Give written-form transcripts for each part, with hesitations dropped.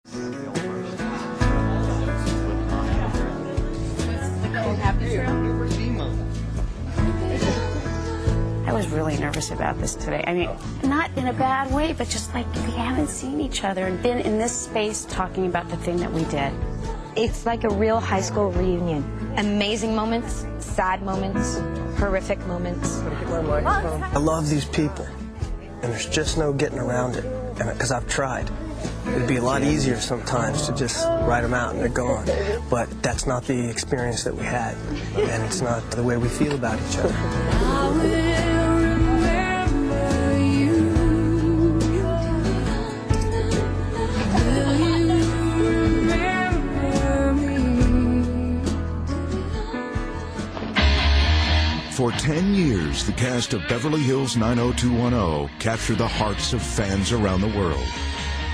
I was really nervous about this today. I mean, not in a bad way, but just like we haven't seen each other and been in this space talking about the thing that we did. It's like a real high school reunion. Amazing moments, sad moments, horrific moments. I love these people, and there's just no getting around it, and because I've tried. It'd be a lot easier sometimes to just write them out and they're gone, but that's not the experience that we had, and it's not the way we feel about each other. For 10 years, the cast of Beverly Hills 90210 captured the hearts of fans around the world.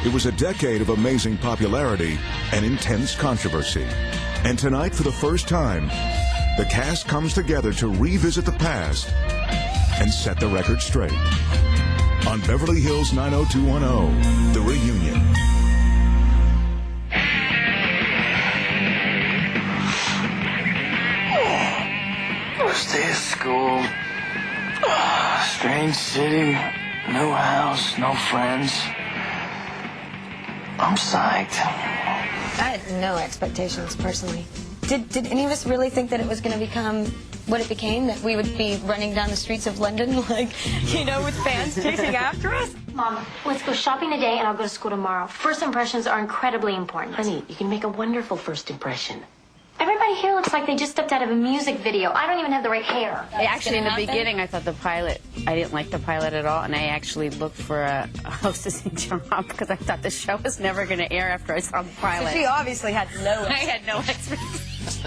It was a decade of amazing popularity and intense controversy. And tonight, for the first time, the cast comes together to revisit the past and set the record straight. On Beverly Hills 90210, The Reunion. First day of school, strange city, new house, no friends. I'm psyched. I had no expectations, personally. Did any of us really think that it was going to become what it became? That we would be running down the streets of London, like, you know, with fans chasing after us? Mom, let's go shopping today and I'll go to school tomorrow. First impressions are incredibly important. Honey, you can make a wonderful first impression. Everybody here looks like they just stepped out of a music video. I don't even have the right hair. Actually, in the beginning, I thought I didn't like the pilot at all, and I actually looked for a hostessing job because I thought the show was never going to air after I saw the pilot. So she obviously had no I had no expectations.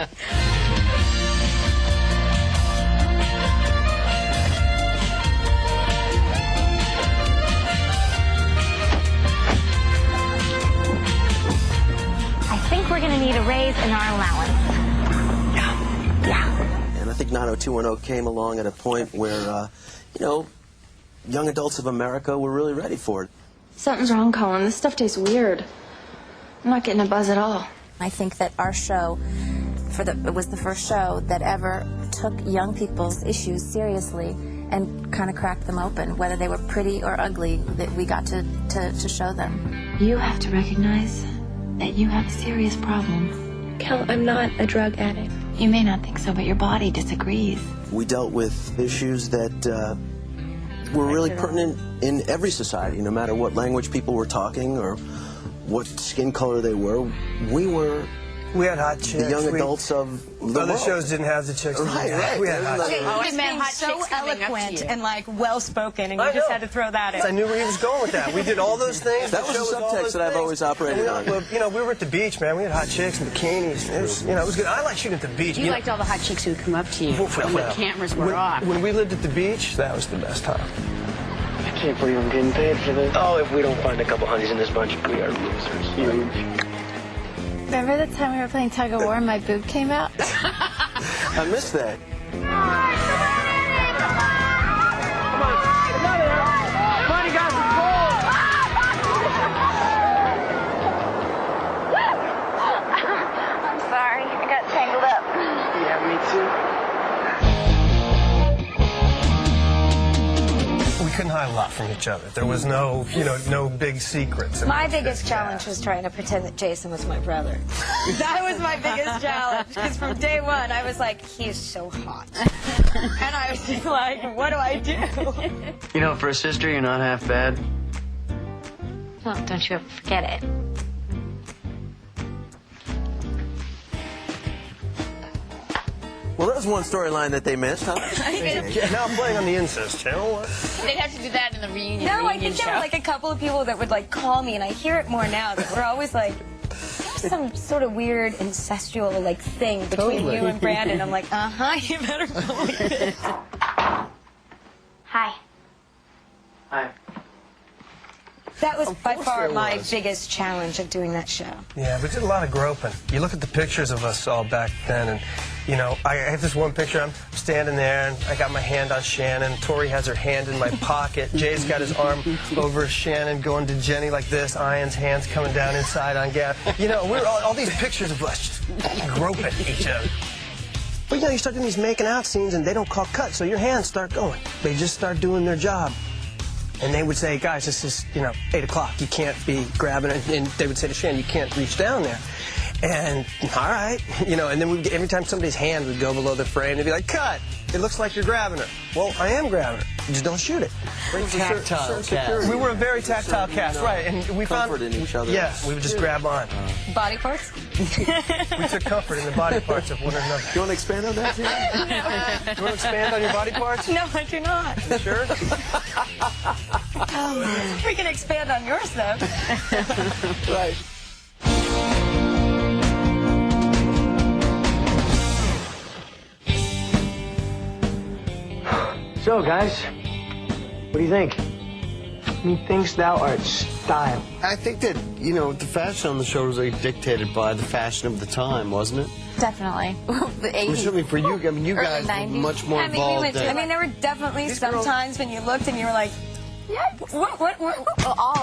I think we're going to need a raise in our allowance. Yeah. And I think 90210 came along at a point where, you know, young adults of America were really ready for it. Something's wrong, Colin. This stuff tastes weird. I'm not getting a buzz at all. I think that our show, it was the first show that ever took young people's issues seriously and kind of cracked them open, whether they were pretty or ugly, that we got to show them. You have to recognize that you have a serious problem. Kel, I'm not a drug addict. You may not think so, but your body disagrees. We dealt with issues that were really pertinent in every society, no matter what language people were talking or what skin color they were. We had hot chicks. The young adults of the Other world. shows didn't have the chicks. Right. We had hot chicks. He meant hot so eloquent and like well-spoken, and you just had to throw that in. I knew where he was going with that. We did all those things. That was the subtext that I've always operated on. You know, we were at the beach, man. We had hot chicks and bikinis. It was, you know, it was good. I like shooting at the beach. You liked all the hot chicks who would come up to you when the cameras were off. When we lived at the beach, that was the best time. I can't believe I'm getting paid for this. Oh, if we don't find a couple honeys in this bunch, we are losers. Huge. Remember the time we were playing tug of war and my boob came out? I missed that. I'm sorry, I got tangled up. Yeah, me too. We couldn't hide a lot from each other. There was no, you know, no big secrets. My biggest challenge was trying to pretend that Jason was my brother. That was my biggest challenge, because from day one, I was like, he is so hot. And I was just like, what do I do? You know, for a sister, you're not half bad. Well, don't you ever forget it. Well, that was one storyline that they missed, huh? Now I'm playing on the incest channel. What? They'd have to do that in the reunion. No, I think there were like a couple of people that would like call me, and I hear it more now, that we're always like, there's some sort of weird incestual like thing between you and Brandon. I'm like, you better believe it. Hi. Hi. That was by far my biggest challenge of doing that show. Yeah, we did a lot of groping. You look at the pictures of us all back then, and, you know, I have this one picture. I'm standing there, and I got my hand on Shannon. Tori has her hand in my pocket. Jay's got his arm over Shannon, going to Jenny like this. Ian's hands coming down inside on Gab. You know, we're all these pictures of us just groping each other. But, you know, you start doing these making out scenes, and they don't call cut, so your hands start going. They just start doing their job. And they would say, guys, this is, you know, 8 o'clock. You can't be grabbing it. And they would say to Shannon, you can't reach down there. And, all right, you know, and then every time somebody's hand would go below the frame, they'd be like, cut. It looks like you're grabbing her. Well, I am grabbing her. You just don't shoot it. Very tactile cast. We were a very tactile cast, right. And we comfort in each other. Yeah, we would just grab on. Body parts? We took comfort in the body parts of one another. You want to expand on that, Jay? No. You want to expand on your body parts? No, I do not. You sure? We can expand on yours, though. Right. So, guys, what do you think? Methinks thou art style. I think that, you know, the fashion on the show was like dictated by the fashion of the time, wasn't it? Definitely. The 80s. I mean, certainly for you, I mean, you guys were 90s. much more involved than... I mean, there were definitely some times when you looked and you were like, yeah, what? All